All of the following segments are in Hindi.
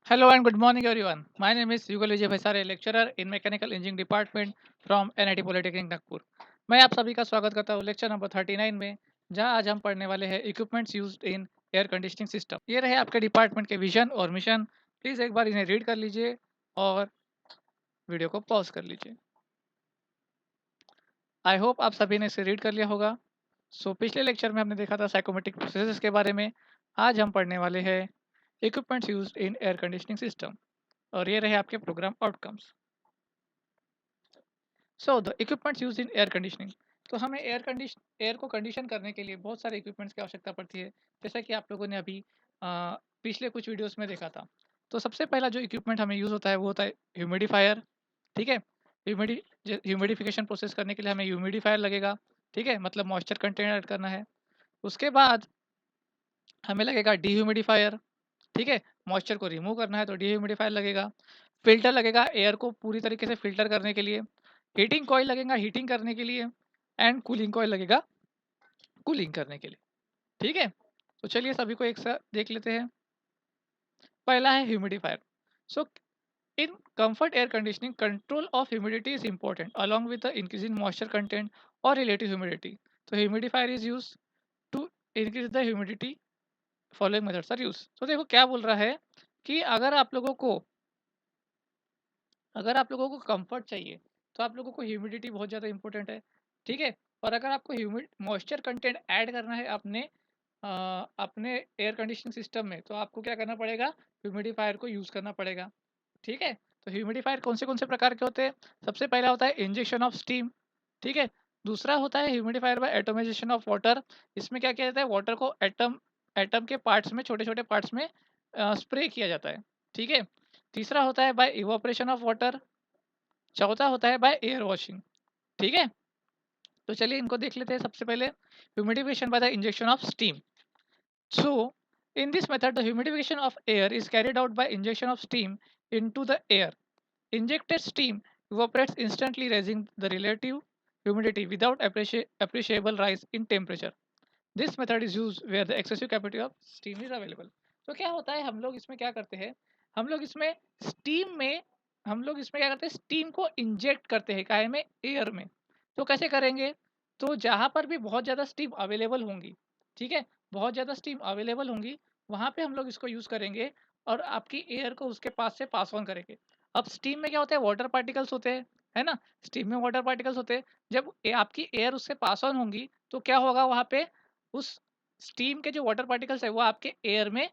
Hello and good morning, everyone. My name is Yugal Vijay Bhaisare, lecturer in Mechanical Engineering Department from NIT Polytechnic Nagpur. मैं आप सभी का स्वागत करता हूँ लेक्चर नंबर 39 में, जहां आज हम पढ़ने वाले हैं equipments used in air conditioning system. ये रहे आपके डिपार्टमेंट के विजन और मिशन। प्लीज़ एक बार इन्हें रीड कर लीजिए और वीडियो को पॉज कर लीजिए। आई होप आप सभी ने इसे रीड कर लिया होगा। पिछले लेक्चर में हमने देखा था साइकोमेट्रिक प्रोसेसेस के बारे में। आज हम पढ़ने वाले हैं equipments used in air conditioning system, और ये रहे आपके program outcomes. So the equipments used in air conditioning. तो हमें एयर को कंडीशन करने के लिए बहुत सारे इक्विपमेंट्स की आवश्यकता पड़ती है, जैसा कि आप लोगों ने अभी पिछले कुछ वीडियोस में देखा था। तो सबसे पहला जो इक्विपमेंट हमें यूज़ होता है वो होता है ह्यूमिडिफायर। ठीक है, ह्यूमिडिफिकेशन प्रोसेस करने के लिए हमें ह्यूमिडिफायर लगेगा। ठीक है, मतलब मॉइस्चर कंटेंट ऐड करना है। उसके बाद हमें लगेगा डीह्यूमिडिफायर। ठीक है, मॉइस्चर को रिमूव करना है तो डीह्यूमिडिफायर लगेगा। फिल्टर लगेगा एयर को पूरी तरीके से फिल्टर करने के लिए। हीटिंग कॉइल लगेगा हीटिंग करने के लिए। एंड कूलिंग कॉइल लगेगा कूलिंग करने के लिए। ठीक है, तो चलिए सभी को एक साथ देख लेते हैं। पहला है humidifier. So in comfort air conditioning, control of humidity is important along with the increase in moisture content और रिलेटिव ह्यूमिडिटी। तो humidifier is use to increase the humidity. Following methods are use. तो देखो क्या बोल रहा है कि अगर आप लोगों को कंफर्ट चाहिए तो आप लोगों को ह्यूमिडिटी बहुत ज़्यादा इंपॉर्टेंट है। ठीक है, और अगर आपको ह्यूमिड मॉइस्चर कंटेंट ऐड करना है अपने एयर कंडीशनिंग सिस्टम में, तो आपको क्या करना पड़ेगा, ह्यूमिडिफायर को यूज़ करना पड़ेगा। ठीक है, तो ह्यूमिडिफायर कौन से प्रकार के होते हैं? सबसे पहला होता है इंजेक्शन ऑफ स्टीम। ठीक है, दूसरा होता है humidifier by atomization of water. इसमें क्या किया जाता है, वाटर को एटम एटम के पार्ट्स में, छोटे छोटे पार्ट्स में स्प्रे किया जाता है। ठीक है, तीसरा होता है बाय इवोपरेशन ऑफ वाटर। चौथा होता है बाय एयर वॉशिंग। ठीक है, तो चलिए इनको देख लेते हैं। सबसे पहले humidification by the injection of steam. So, in this method, the humidification of air is carried out by injection of steam into the air. Injected steam evaporates instantly, raising the relative humidity without appreciable rise in temperature. This method is used where the excessive capacity of steam is available. तो क्या होता है, हम लोग इसमें क्या करते हैं, हम लोग इसमें स्टीम में हम लोग इसमें क्या करते हैं, स्टीम को इंजेक्ट करते हैं काहे में, एयर में। तो कैसे करेंगे, तो जहाँ पर भी बहुत ज़्यादा स्टीम अवेलेबल होंगी, ठीक है, बहुत ज़्यादा स्टीम अवेलेबल होंगी, वहाँ पे हम लोग इसको यूज़ करेंगे और आपकी एयर को उसके पास से पास ऑन करेंगे। अब स्टीम में क्या होता है, वाटर पार्टिकल्स होते हैं, है ना। स्टीम में वाटर पार्टिकल्स होते हैं। जब आपकी एयर उससे पास ऑन होंगी तो क्या होगा, वहाँ पे उस स्टीम के जो वाटर पार्टिकल्स है वो आपके एयर में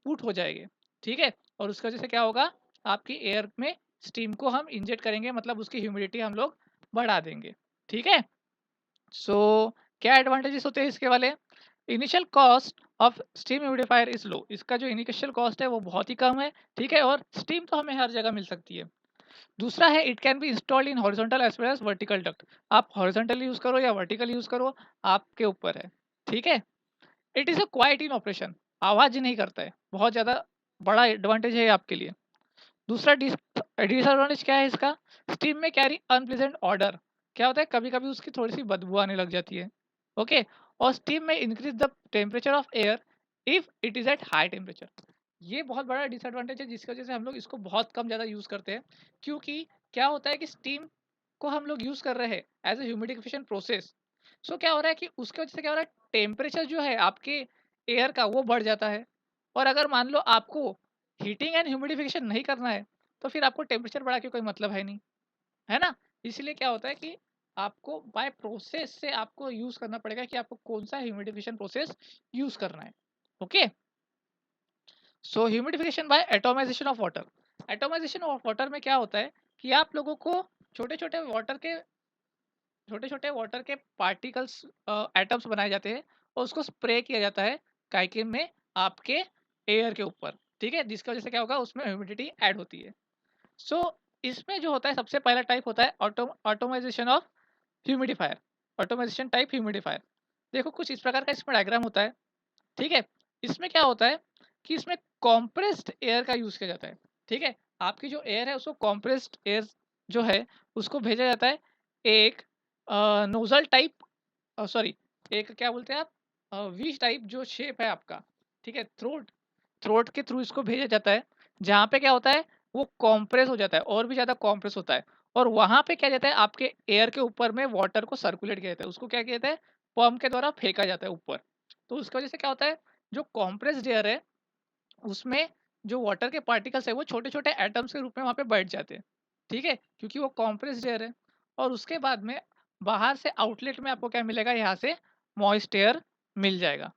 पुट हो जाएंगे। ठीक है, और उसकी वजह से क्या होगा, आपकी एयर में स्टीम को हम इंजेक्ट करेंगे, मतलब उसकी ह्यूमिडिटी हम लोग बढ़ा देंगे। ठीक है, सो क्या एडवांटेजेस होते हैं इसके वाले। Initial cost of steam humidifier is low. इसका जो इनिशियल कॉस्ट है वो बहुत ही कम है। ठीक है, और स्टीम तो हमें हर जगह मिल सकती है। दूसरा है, it can be installed in horizontal as well as vertical duct. आप हॉरिजॉन्टल यूज करो या वर्टिकल यूज करो, आपके ऊपर है। ठीक है, it is a quite in operation. आवाज़ ही नहीं करता है, बहुत ज़्यादा बड़ा एडवांटेज है आपके लिए। दूसरा डिसएडवांटेज क्या है इसका, स्टीम में कैरी अनप्लेजेंट ऑर्डर। क्या होता है, कभी कभी उसकी थोड़ी सी बदबू आने लग जाती है। ओके, और स्टीम में increase the temperature of air if it is at high temperature. ये बहुत बड़ा डिसएडवांटेज है, जिसकी वजह से हम लोग इसको बहुत कम ज़्यादा यूज़ करते हैं। क्योंकि क्या होता है कि स्टीम को हम लोग यूज़ कर रहे हैं एज ए ह्यूमिडिफिकेशन प्रोसेस। सो क्या हो रहा है कि उसकी वजह से क्या हो रहा है, टेम्परेचर जो है आपके एयर का वो बढ़ जाता है। और अगर मान लो आपको हीटिंग एंड ह्यूमिडिफिकेशन नहीं करना है, तो फिर आपको टेम्परेचर बढ़ा के कोई मतलब है नहीं, है ना। इसलिए क्या होता है कि आपको बाय प्रोसेस से आपको यूज़ करना पड़ेगा कि आपको कौन सा ह्यूमिडिफिकेशन प्रोसेस यूज़ करना है। Okay, so humidification by atomization of water. Atomization of water में क्या होता है कि आप लोगों को छोटे छोटे वाटर के पार्टिकल्स, एटम्स बनाए जाते हैं और उसको स्प्रे किया जाता है काइकिन में, आपके एयर के ऊपर। ठीक है, जिसकी वजह से क्या होगा, उसमें ह्यूमिडिटी ऐड होती है। सो इसमें जो होता है, सबसे पहला टाइप होता है automisation of humidifier. Automisation type humidifier, देखो कुछ इस प्रकार का इसमें डायग्राम होता है। ठीक है, इसमें क्या होता है कि इसमें कॉम्प्रेस्ड एयर का यूज़ किया जाता है। ठीक है, आपकी जो एयर है उसको कॉम्प्रेस्ड एयर जो है उसको भेजा जाता है एक नोजल टाइप, सॉरी, एक क्या बोलते हैं आप, वी टाइप जो शेप है आपका। ठीक है, थ्रोट थ्रोट के थ्रू इसको भेजा जाता है, जहाँ पे क्या होता है वो कॉम्प्रेस हो जाता है और भी ज़्यादा कॉम्प्रेस होता है, और वहाँ पे क्या जाता है आपके एयर के ऊपर में वाटर को सर्कुलेट किया जाता है, उसको क्या किया जाता है पंप के द्वारा फेंका जाता है ऊपर। तो उसकी वजह से क्या होता है जो कॉम्प्रेस्ड एयर है उसमें जो वाटर के पार्टिकल्स है वो छोटे-छोटे एटम्स के रूप में वहाँ पे बैठ जाते हैं, ठीक है? क्योंकि वो कॉम्प्रेस्ड एयर है। और उसके बाद में बाहर से आउटलेट में आपको क्या मिलेगा, यहाँ से मॉइस्ट एयर मिल जाएगा,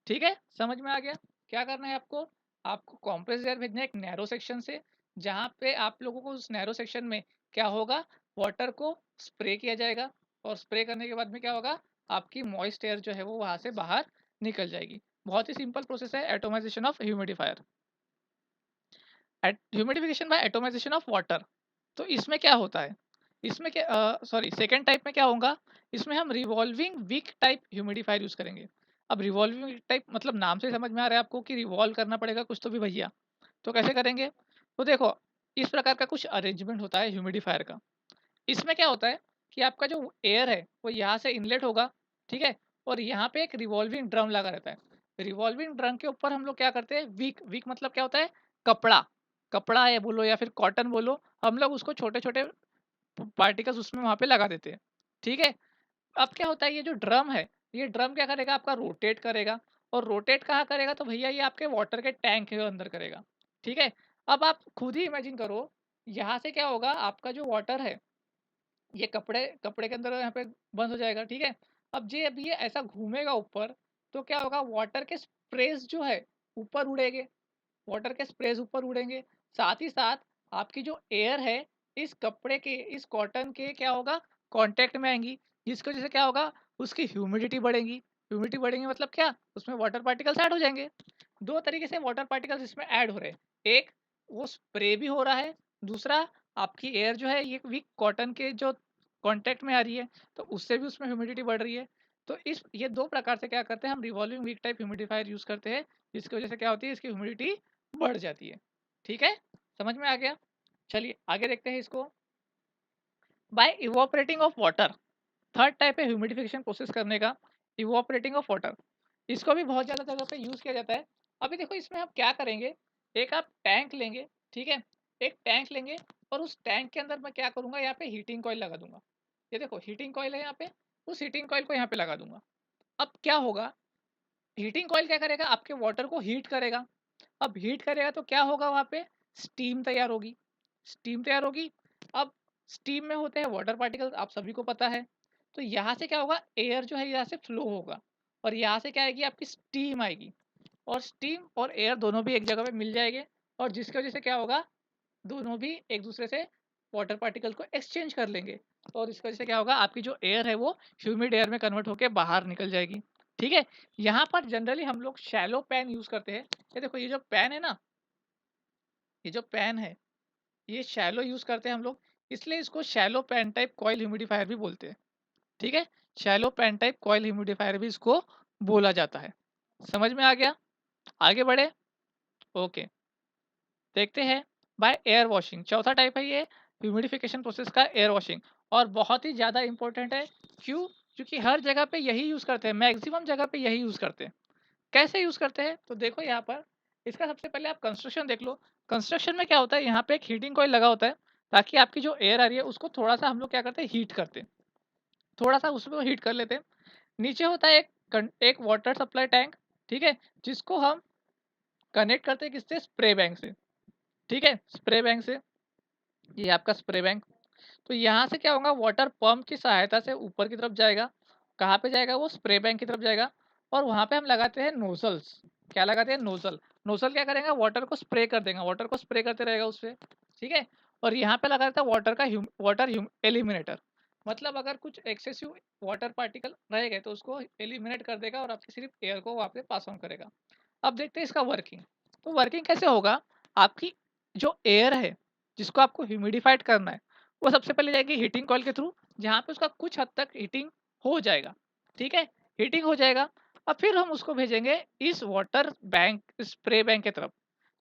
ठीक है? समझ में आ गया? क्या करना है आपको? आपको कॉम्प्रेस्ड एयर भेजना है एक नैरो सेक्शन से, जहाँ पे आप लोगों को उस नैरो सेक्शन में क्या होगा, वाटर को स्प्रे किया जाएगा, और स्प्रे करने के बाद में क्या होगा, आपकी मॉइस्ट एयर जो है वो वहाँ से बाहर निकल जाएगी। बहुत ही सिंपल प्रोसेस है atomization of humidifier. Humidification by atomization of water. तो इसमें क्या होता है, इसमें क्या सॉरी सेकेंड टाइप में क्या होगा, इसमें हम revolving wick type humidifier use करेंगे। अब रिवॉल्विंग विक टाइप मतलब नाम से समझ में आ रहा है आपको कि रिवॉल्व करना पड़ेगा कुछ तो भी भैया। तो कैसे करेंगे, तो देखो इस प्रकार का कुछ अरेंजमेंट होता है ह्यूमिडिफायर का। इसमें क्या होता है कि आपका जो एयर है वो यहाँ से इनलेट होगा, ठीक है, और यहाँ पे एक रिवॉल्विंग ड्रम लगा रहता है। रिवॉल्विंग ड्रम के ऊपर हम लोग क्या करते हैं, विक विक मतलब क्या होता है, कपड़ा, कपड़ा है बोलो या फिर कॉटन बोलो, हम लोग उसको छोटे छोटे पार्टिकल्स उसमें वहाँ पे लगा देते हैं, ठीक है। अब क्या होता है ये जो ड्रम है, ये ड्रम क्या करेगा, आपका रोटेट करेगा, और रोटेट कहाँ करेगा, तो भैया ये आपके वाटर के टैंक के अंदर करेगा, ठीक है। अब आप खुद ही इमेजिन करो, यहाँ से क्या होगा, आपका जो वाटर है ये कपड़े कपड़े के अंदर यहाँ पे बंद हो जाएगा, ठीक है। अब ये ऐसा घूमेगा ऊपर, तो क्या होगा, वाटर के स्प्रेस जो है ऊपर उड़ेंगे, वाटर के स्प्रेस ऊपर उड़ेंगे, साथ ही साथ आपकी जो एयर है इस कपड़े के इस कॉटन के क्या होगा, कांटेक्ट में आएंगी, जिसकी वजह से क्या होगा, उसकी ह्यूमिडिटी बढ़ेगी। ह्यूमिडिटी बढ़ेगी मतलब क्या, उसमें वाटर पार्टिकल्स ऐड हो जाएंगे। दो तरीके से वाटर पार्टिकल्स इसमें ऐड हो रहे हैं, एक वो स्प्रे भी हो रहा है, दूसरा आपकी एयर जो है ये वीक कॉटन के जो कांटेक्ट में आ रही है, तो उससे भी उसमें ह्यूमिडिटी बढ़ रही है। तो इस ये दो प्रकार से क्या करते हैं हम, revolving wick type humidifier use करते हैं, जिसकी वजह से क्या होती है, इसकी ह्यूमिडिटी बढ़ जाती है, ठीक है। समझ में आ गया? चलिए आगे देखते हैं इसको। By evaporating of water, third type है ह्यूमिडिफिकेशन प्रोसेस करने का, इवोपरेटिंग ऑफ वाटर। इसको भी बहुत ज़्यादा जगह पे यूज़ किया जाता है। अभी देखो इसमें हम क्या करेंगे, एक आप टैंक लेंगे, ठीक है, एक टैंक लेंगे, और उस टैंक के अंदर मैं क्या करूँगा, यहाँ पे हीटिंग कॉइल लगा दूंगा। ये देखो हीटिंग कॉइल है यहाँ पे, उस हीटिंग कॉइल को यहाँ पे लगा दूंगा। अब क्या होगा, हीटिंग कॉइल क्या करेगा, आपके वाटर को हीट करेगा। अब हीट करेगा तो क्या होगा, वहाँ पे स्टीम तैयार होगी, स्टीम तैयार होगी। अब स्टीम में होते हैं वाटर पार्टिकल्स, आप सभी को पता है। तो यहाँ से क्या होगा, एयर जो है यहाँ से फ्लो होगा, और यहाँ से क्या आएगी, आपकी स्टीम आएगी, और स्टीम और एयर दोनों भी एक जगह पे मिल जाएंगे, और जिसकी वजह से क्या होगा, दोनों भी एक दूसरे से वाटर पार्टिकल को एक्सचेंज कर लेंगे, और इसकी वजह से क्या होगा, आपकी जो एयर है वो ह्यूमिड एयर में कन्वर्ट होकर बाहर निकल जाएगी, ठीक है। यहाँ पर जनरली हम लोग शैलो पैन यूज करते हैं। ये देखो ये जो पैन है ना, ये जो पैन है ये शैलो यूज करते हैं हम लोग, इसलिए इसको shallow pan type coil humidifier भी बोलते हैं, ठीक है। Shallow pan type coil humidifier भी इसको बोला जाता है। समझ में आ गया? आगे बढ़े, ओके, देखते हैं। बाय एयर वॉशिंग, चौथा टाइप है ये ह्यूमिडिफिकेशन प्रोसेस का, एयर वॉशिंग, और बहुत ही ज़्यादा इंपॉर्टेंट है। क्यों? क्योंकि हर जगह पे यही यूज़ करते हैं, मैक्सिमम जगह पे यही यूज़ करते हैं। कैसे यूज़ करते हैं, तो देखो यहाँ पर, इसका सबसे पहले आप कंस्ट्रक्शन देख लो। कंस्ट्रक्शन में क्या होता है, यहाँ पे एक हीटिंग कॉइल लगा होता है, ताकि आपकी जो एयर आ रही है उसको थोड़ा सा हम लोग क्या करते हैं, हीट करते हैं, थोड़ा सा उसको हीट कर लेते हैं। नीचे होता है एक वाटर सप्लाई टैंक, ठीक है, जिसको हम कनेक्ट करते हैं किससे, स्प्रे बैंक से, ठीक है, स्प्रे बैंक से। ये आपका स्प्रे बैंक, तो यहाँ से क्या होगा, वाटर पंप की सहायता से ऊपर की तरफ जाएगा। कहाँ पे जाएगा, वो स्प्रे बैंक की तरफ जाएगा, और वहाँ पे हम लगाते हैं नोजल्स। क्या लगाते हैं, नोजल। नोजल क्या करेगा, वाटर को स्प्रे कर देगा, वाटर को स्प्रे करते रहेगा उससे, ठीक है। और यहाँ पे लगा रहता है वाटर का वाटर एलिमिनेटर, मतलब अगर कुछ एक्सेसिव वाटर पार्टिकल रह गए तो उसको एलिमिनेट कर देगा, और आपकी सिर्फ एयर को वहाँ पे पास ऑन करेगा। अब देखते हैं इसका वर्किंग। तो वर्किंग कैसे होगा, आपकी जो एयर है जिसको आपको ह्यूमिडिफाइड करना है, वो सबसे पहले जाएगी हीटिंग कॉइल के थ्रू, जहाँ पे उसका कुछ हद तक हीटिंग हो जाएगा, ठीक है, हीटिंग हो जाएगा। अब फिर हम उसको भेजेंगे इस वाटर बैंक स्प्रे बैंक की तरफ,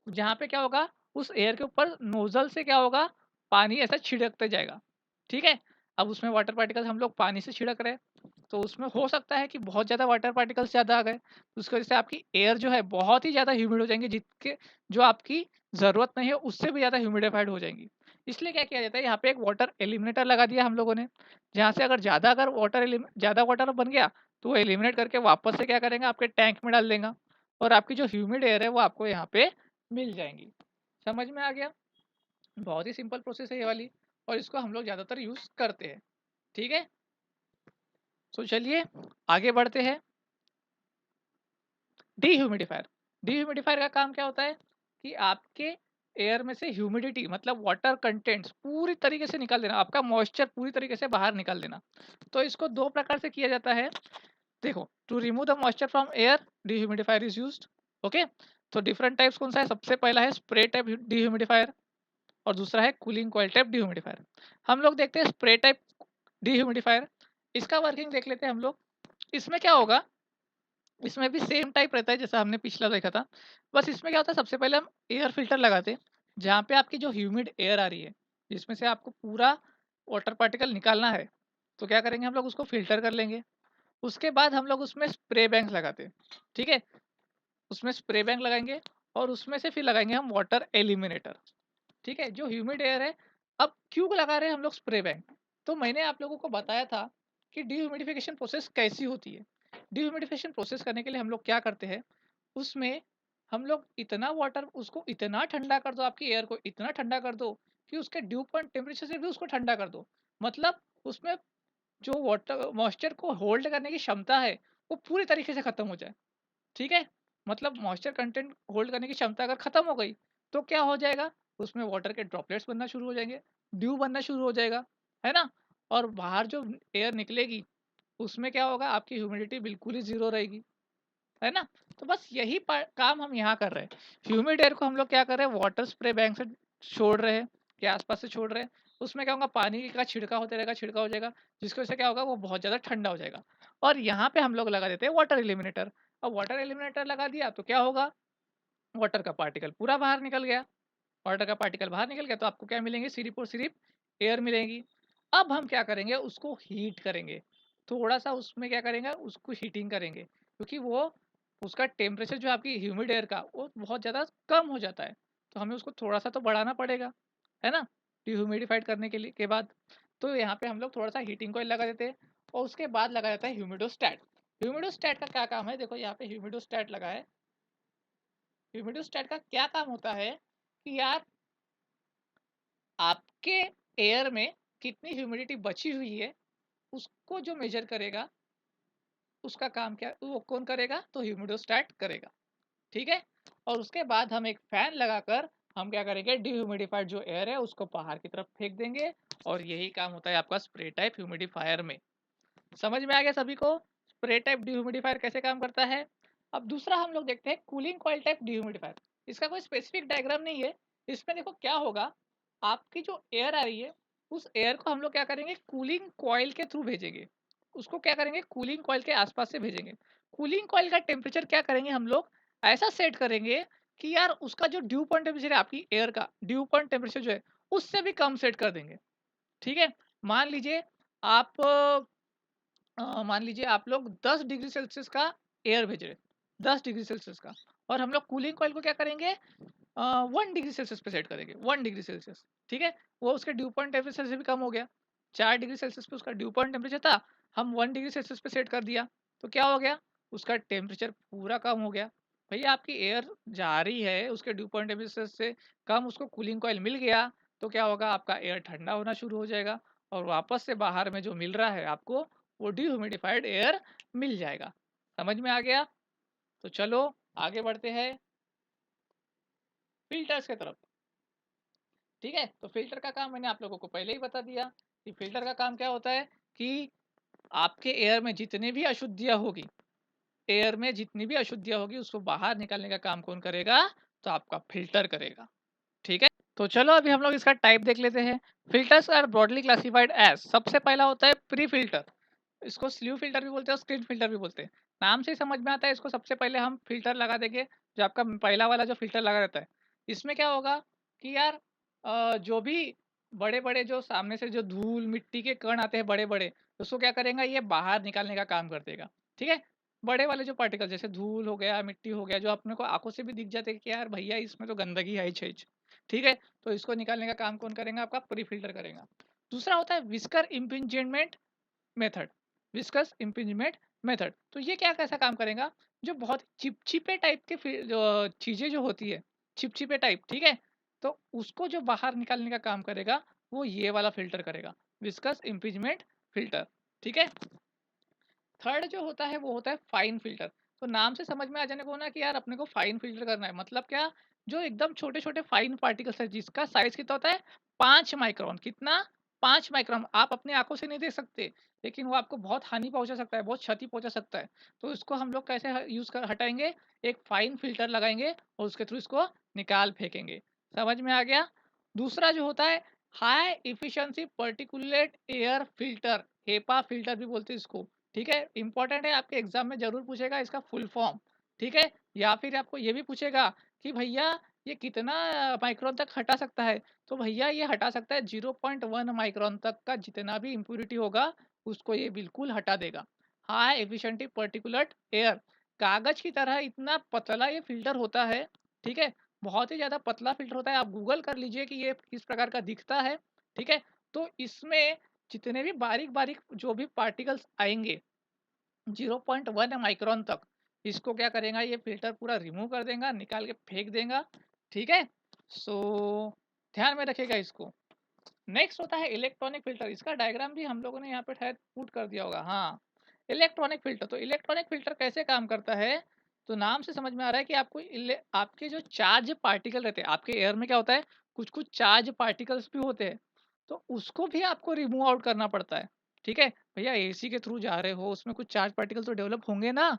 जहाँ पे क्या होगा, उस एयर के ऊपर नोजल से क्या होगा, पानी ऐसा छिड़कते जाएगा, ठीक है। अब उसमें वाटर पार्टिकल्स हम लोग पानी से छिड़क रहे हैं, तो उसमें हो सकता है कि बहुत ज़्यादा वाटर पार्टिकल्स ज़्यादा आ गए, तो उसकी वजह से आपकी एयर जो है बहुत ही ज़्यादा ह्यूमिड हो जाएंगी, जिसके जो आपकी ज़रूरत नहीं है उससे भी ज़्यादा ह्यूमिडिफाइड हो जाएंगी। इसलिए क्या किया जाता है, यहाँ पे एक वाटर एलिमिनेटर लगा दिया हम लोगों ने, जहाँ से अगर ज़्यादा वाटर बन गया तो वो एलिमिनेट करके वापस से क्या करेंगे, आपके टैंक में डाल देगा और आपकी जो ह्यूमिड एयर है वो आपको यहाँ पे मिल जाएंगी। समझ में आ गया? बहुत ही सिंपल प्रोसेस है ये वाली, और इसको हम लोग ज़्यादातर यूज़ करते हैं। ठीक है, तो चलिए आगे बढ़ते हैं। डीह्यूमिडिफायर, डीह्यूमिडिफायर का काम क्या होता है कि आपके एयर में से ह्यूमिडिटी मतलब वाटर कंटेंट्स पूरी तरीके से निकाल देना, आपका मॉइस्चर पूरी तरीके से बाहर निकाल देना। तो इसको दो प्रकार से किया जाता है। देखो, to remove the moisture from air dehumidifier is used. Okay, तो डिफरेंट टाइप्स कौन सा है, सबसे पहला है स्प्रे टाइप डीह्यूमिडिफायर और दूसरा है कूलिंग कॉइल टाइप डीह्यूमिडिफायर। हम लोग देखते हैं स्प्रे टाइप डीह्यूमिडिफायर, इसका वर्किंग देख लेते हैं हम लोग। इसमें क्या होगा, इसमें भी सेम टाइप रहता है जैसा हमने पिछला देखा था। बस इसमें क्या होता है, सबसे पहले हम एयर फिल्टर लगाते हैं, जहाँ पे आपकी जो ह्यूमिड एयर आ रही है जिसमें से आपको पूरा वाटर पार्टिकल निकालना है, तो क्या करेंगे हम लोग उसको फिल्टर कर लेंगे। उसके बाद हम लोग उसमें स्प्रे बैंक लगाते हैं। ठीक है, उसमें स्प्रे बैंक लगाएंगे और उसमें से फिर लगाएंगे हम वाटर एलिमिनेटर। ठीक है, जो ह्यूमिड एयर है, अब क्यों लगा रहे हैं हम लोग स्प्रे बैंक, तो मैंने आप लोगों को बताया था कि डीह्यूमिडिफिकेशन प्रोसेस कैसी होती है। डीह्यूमिडिफिकेशन प्रोसेस करने के लिए हम लोग क्या करते हैं, उसमें हम लोग इतना वाटर उसको इतना ठंडा कर दो, आपकी एयर को इतना ठंडा कर दो कि उसके ड्यू पॉइंट टेम्परेचर से भी उसको ठंडा कर दो। मतलब उसमें जो वाटर मॉइस्चर को होल्ड करने की क्षमता है वो पूरी तरीके से खत्म हो जाए। ठीक है, मतलब मॉइस्चर कंटेंट होल्ड करने की क्षमता अगर खत्म हो गई तो क्या हो जाएगा, उसमें वाटर के ड्रॉपलेट्स बनना शुरू हो जाएंगे, ड्यू बनना शुरू हो जाएगा, है ना। और बाहर जो एयर निकलेगी उसमें क्या होगा, आपकी ह्यूमिडिटी बिल्कुल ही जीरो रहेगी, है ना। तो बस यही काम हम यहाँ कर रहे हैं। ह्यूमिड एयर को हम लोग क्या कर रहे हैं, वाटर स्प्रे बैंक से छोड़ रहे हैं, के आसपास से छोड़ रहे हैं। उसमें क्या होगा, पानी का छिड़का होते रहेगा, छिड़का हो जाएगा, जिसकी वजह से क्या होगा, वो बहुत ज़्यादा ठंडा हो जाएगा। और यहाँ पे हम लोग लगा देते हैं वाटर एलिमिनेटर। अब वाटर एलिमिनेटर लगा दिया तो क्या होगा, वाटर का पार्टिकल पूरा बाहर निकल गया। वाटर का पार्टिकल बाहर निकल गया तो आपको क्या मिलेंगे, सिर्फ और सिर्फ एयर मिलेगी। अब हम क्या करेंगे, उसको हीट करेंगे, थोड़ा सा उसमें क्या करेंगे, उसको हीटिंग करेंगे, क्योंकि वो उसका टेम्परेचर जो आपकी ह्यूमिड एयर का वो बहुत ज़्यादा कम हो जाता है, तो हमें उसको थोड़ा सा तो बढ़ाना पड़ेगा, है ना, डिह्यूमिडिफाइड करने के लिए के बाद। तो यहाँ पे हम लोग थोड़ा सा हीटिंग कोयल लगा देते हैं और उसके बाद लगा जाता है ह्यूमिडोस्टैट। ह्यूमिडोस्टैट का क्या काम है, देखो यहाँ पे ह्यूमिडोस्टैट लगा है। ह्यूमिडोस्टैट का क्या काम होता है कि यार आपके एयर में कितनी ह्यूमिडिटी बची हुई है उसको जो मेजर करेगा, उसका काम क्या, वो कौन करेगा, तो ह्यूमिडोस्टैट करेगा। ठीक है, और उसके बाद हम एक फैन लगाकर हम क्या करेंगे, डिह्यूमिडिफाइड जो एयर है उसको बाहर की तरफ फेंक देंगे, और यही काम होता है आपका स्प्रे टाइप ह्यूमिडिफायर में। समझ में आ गया सभी को, स्प्रे टाइप डिह्यूमिडिफायर कैसे काम करता है। अब दूसरा हम लोग देखते हैं कूलिंग कॉइल टाइप डिह्यूमिडिफायर। इसका कोई स्पेसिफिक डायग्राम नहीं है। इसमें देखो क्या होगा, आपकी जो एयर आ रही है उस एयर को हम लोग क्या करेंगे, कूलिंग कॉइल के थ्रू भेजेंगे। उसको क्या करेंगे, कूलिंग कॉइल के आसपास से भेजेंगे। कूलिंग कॉइल का टेम्परेचर क्या करेंगे हम लोग, ऐसा सेट करेंगे कि यार उसका जो ड्यू पॉइंट टेम्परेचर है, आपकी एयर का ड्यू पॉइंट टेम्परेचर जो है उससे भी कम सेट कर देंगे। ठीक है, मान लीजिए आप मान लीजिए आप लोग 10 डिग्री सेल्सियस का एयर भेज रहे, 10 डिग्री सेल्सियस का, और हम लोग कूलिंग कॉइल को क्या करेंगे, 1 डिग्री सेल्सियस पे सेट करेंगे, 1 डिग्री सेल्सियस। ठीक है, वो उसके ड्यू पॉइंट टेम्परेचर से भी कम हो गया। 4 डिग्री सेल्सियस पे उसका ड्यू पॉइंट टेम्परेचर था, हम 1 डिग्री सेल्सियस पे सेट कर दिया, तो क्या हो गया, उसका टेम्परेचर पूरा कम हो गया। भैया आपकी एयर जा रही है उसके ड्यू पॉइंट टेम्परेचर से कम, उसको कूलिंग कॉइल मिल गया, तो क्या होगा, आपका एयर ठंडा होना शुरू हो जाएगा, और वापस से बाहर में जो मिल रहा है आपको वो डिह्यूमिडिफाइड एयर मिल जाएगा। समझ में आ गया, तो चलो आगे बढ़ते हैं फिल्टर्स की तरफ। ठीक है, तो फिल्टर का काम मैंने आप लोगों को पहले ही बता दिया कि फिल्टर का काम क्या होता है कि आपके एयर में जितनी भी अशुद्धियां होगी, एयर में जितनी भी अशुद्धियां होगी उसको बाहर निकालने का काम कौन करेगा, तो आपका फिल्टर करेगा। ठीक है, तो चलो अभी हम लोग इसका टाइप देख लेते हैं। Filters are broadly classified as, सबसे पहला होता है प्री फिल्टर, इसको स्लीव फिल्टर भी बोलते हैं और स्क्रीन फिल्टर भी बोलते हैं। नाम से ही समझ में आता है, इसको सबसे पहले हम फिल्टर लगा देंगे, जो आपका पहला वाला जो फिल्टर लगा रहता है। इसमें क्या होगा कि यार जो भी बड़े बड़े जो सामने से जो धूल मिट्टी के कण आते हैं बड़े बड़े, उसको क्या करेगा, ये बाहर निकालने का काम कर देगा। ठीक है, बड़े वाले जो पार्टिकल जैसे धूल हो गया, मिट्टी हो गया, जो अपने को आंखों से भी दिख जाते हैं कि यार भैया इसमें तो गंदगी है ही। ठीक है, तो इसको निकालने का काम कौन करेगा, आपका प्री फिल्टर करेगा। दूसरा होता है whisker impingement method. Viscous impingement method, तो ये क्या कैसा काम करेगा, जो बहुत चिपचिपे टाइप के जो चीज़ें जो होती है, चिपचिपे टाइप, ठीक है, तो उसको जो बाहर निकालने का काम करेगा वो ये वाला फिल्टर करेगा, विस्कस इम्पिंजमेंट फिल्टर। ठीक है, थर्ड जो होता है वो होता है फाइन फिल्टर। तो नाम से समझ में आ जाने को ना कि यार अपने को फाइन फिल्टर करना है, मतलब क्या, जो एकदम छोटे छोटे फाइन पार्टिकल्स है जिसका साइज कितना होता है 5 माइक्रोन। कितना, 5 माइक्रोन। आप अपने आंखों से नहीं देख सकते, लेकिन वो आपको बहुत हानि पहुंचा सकता है, बहुत क्षति पहुंचा सकता है। तो इसको हम लोग कैसे यूज कर हटाएंगे, एक फाइन फिल्टर लगाएंगे और उसके थ्रू इसको निकाल फेंकेंगे। समझ में आ गया। दूसरा जो होता है high efficiency particulate air filter, HEPA filter भी बोलते हैं इसको। ठीक है, इंपॉर्टेंट है, आपके एग्जाम में जरूर पूछेगा इसका फुल फॉर्म। ठीक है, या फिर आपको ये भी पूछेगा कि भैया ये कितना माइक्रोन तक हटा सकता है, तो भैया ये हटा सकता है 0.1 माइक्रोन तक का जितना भी इम्प्यूरिटी होगा उसको ये बिल्कुल हटा देगा। हाई एफिशिएंटी पर्टिकुलेट एयर, कागज की तरह इतना पतला ये फिल्टर होता है। ठीक है, बहुत ही ज़्यादा पतला फिल्टर होता है, आप गूगल कर लीजिए कि ये किस प्रकार का दिखता है। ठीक है, तो इसमें जितने भी बारीक बारीक जो भी पार्टिकल्स आएंगे 0.1 माइक्रोन तक, इसको क्या करेगा, ये फिल्टर पूरा रिमूव कर देगा, निकाल के फेंक देगा। ठीक है, सो ध्यान में रखिएगा इसको। नेक्स्ट होता है इलेक्ट्रॉनिक फिल्टर, इसका डायग्राम भी हम लोगों ने यहाँ पे शायद पुट कर दिया होगा। हाँ, इलेक्ट्रॉनिक फिल्टर, तो इलेक्ट्रॉनिक फिल्टर कैसे काम करता है, तो नाम से समझ में आ रहा है कि आपको आपके जो चार्ज पार्टिकल रहते हैं, आपके एयर में क्या होता है, कुछ कुछ चार्ज पार्टिकल्स भी होते हैं, तो उसको भी आपको रिमूव आउट करना पड़ता है। ठीक है, भैया एसी के थ्रू जा रहे हो, उसमें कुछ चार्ज पार्टिकल तो डेवलप होंगे ना,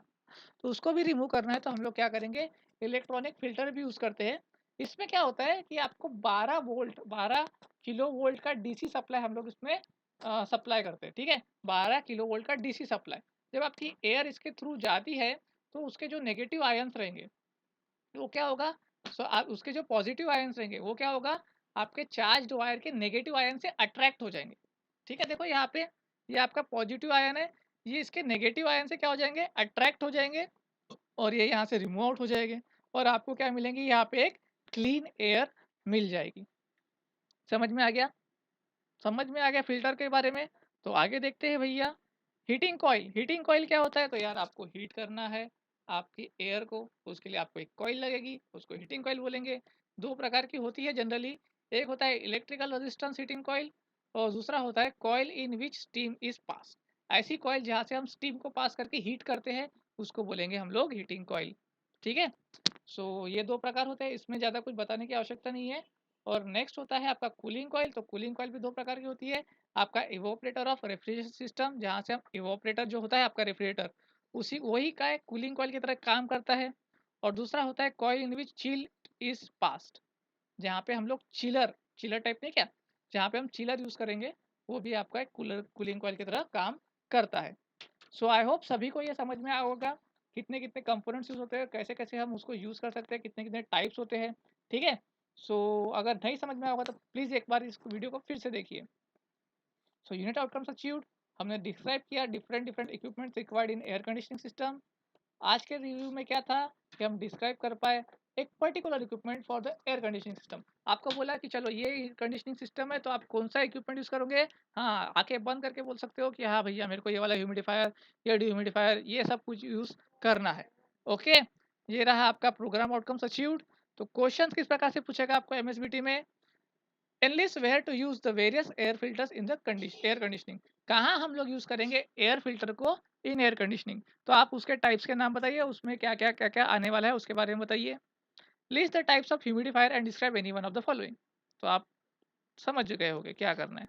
तो उसको भी रिमूव करना है, तो हम लोग क्या करेंगे, इलेक्ट्रॉनिक फिल्टर भी यूज़ करते हैं। इसमें क्या होता है कि आपको 12 किलो वोल्ट का डीसी सप्लाई हम लोग इसमें सप्लाई करते हैं। ठीक है, 12 किलो वोल्ट का डीसी सप्लाई, जब आपकी एयर इसके थ्रू जाती है तो उसके जो नेगेटिव आयंस रहेंगे वो क्या होगा, उसके जो पॉजिटिव आयंस रहेंगे वो क्या होगा, आपके चार्ज वायर के नेगेटिव आयन से अट्रैक्ट हो जाएंगे। ठीक है, देखो यहाँ पे ये आपका पॉजिटिव आयन है, ये इसके नेगेटिव आयन से क्या हो जाएंगे, अट्रैक्ट हो जाएंगे, और ये यहाँ से रिमूव आउट हो जाएंगे, और आपको क्या मिलेंगी, यहाँ पे एक क्लीन एयर मिल जाएगी। समझ में आ गया, समझ में आ गया फिल्टर के बारे में। तो आगे देखते हैं भैया, हीटिंग कॉइल। हीटिंग कॉइल क्या होता है, तो यार आपको हीट करना है आपकी एयर को, उसके लिए आपको एक कॉइल लगेगी, उसको हीटिंग कॉइल बोलेंगे। दो प्रकार की होती है जनरली, एक होता है इलेक्ट्रिकल रेजिस्टेंस हीटिंग कॉइल, और दूसरा होता है coil in which steam is pass. ऐसी कॉइल जहाँ से हम स्टीम को पास करके हीट करते हैं उसको बोलेंगे हम लोग हीटिंग कॉइल। ठीक है, सो ये दो प्रकार होते हैं, इसमें ज़्यादा कुछ बताने की आवश्यकता नहीं है। और नेक्स्ट होता है आपका कूलिंग कॉइल। तो कूलिंग कॉइल भी दो प्रकार की होती है, आपका इवोपरेटर ऑफ रेफ्रिजरेशन सिस्टम, जहाँ से हम इवोपरेटर जो होता है आपका रेफ्रिजरेटर, उसी वही का एक कूलिंग कॉइल की तरह काम करता है। और दूसरा होता है coil in which chill is past, जहाँ पे हम लोग चिलर, चिलर टाइप नहीं क्या, जहाँ पे हम चिलर यूज़ करेंगे, वो भी आपका एक कूलिंग कॉइल की तरह काम करता है। सो आई होप सभी को ये समझ में आया होगा कितने कितने कंपोनेंट्स यूज होते हैं, कैसे कैसे हम उसको यूज़ कर सकते हैं, कितने कितने टाइप्स होते हैं। ठीक है, सो अगर नहीं समझ में आया होगा तो प्लीज़ एक बार इस वीडियो को फिर से देखिए। सो यूनिट आउटकम्स अचीव्ड, हमने डिस्क्राइब किया different different equipments required in air conditioning system. आज के रिव्यू में क्या था कि हम डिस्क्राइब कर पाए एक particular equipment for the air conditioning system. आपको बोला कि चलो ये कंडीशनिंग सिस्टम है तो आप कौन सा इक्विपमेंट यूज़ करोगे, हाँ आके बंद करके बोल सकते हो कि हाँ भैया मेरे को ये वाला ह्यूमिडिफायर, ये डिह्यूमिडिफायर, ये सब कुछ यूज़ करना है। ओके, ये रहा आपका प्रोग्राम आउटकम्स अचीव्ड। तो क्वेश्चन किस प्रकार से पूछेगा आपको एमएसबीटी में, enlist where to use the various air filters in the air conditioning, कहाँ हम लोग यूज करेंगे एयर फिल्टर को इन एयर कंडीशनिंग, तो आप उसके टाइप्स के नाम बताइए, उसमें क्या क्या आने वाला है उसके बारे में बताइए। List the types of humidifier and describe any one of the following, तो आप समझ गए होंगे क्या करना है।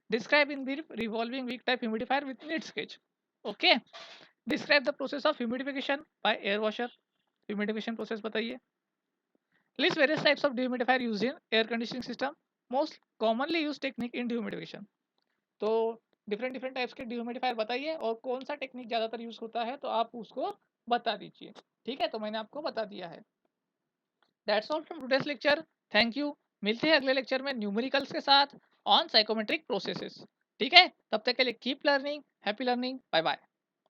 Describe in brief revolving wick type humidifier with neat sketch. Okay, describe the process of humidification by air washer, humidification process बताइए। List various types of dehumidifier used in air conditioning system, most commonly use technique in dehumidification, तो डिफरेंट डिफरेंट टाइप्स के डिह्यूमिडिफायर बताइए और कौन सा टेक्निक ज़्यादातर यूज़ होता है तो आप उसको बता दीजिए। ठीक है, तो मैंने आपको बता दिया है। That's all from today's lecture, thank you. मिलते हैं अगले लेक्चर में न्यूमेरिकल्स के साथ ऑन साइकोमेट्रिक प्रोसेसेस। ठीक है? तब तक के लिए keep learning, happy learning, bye bye.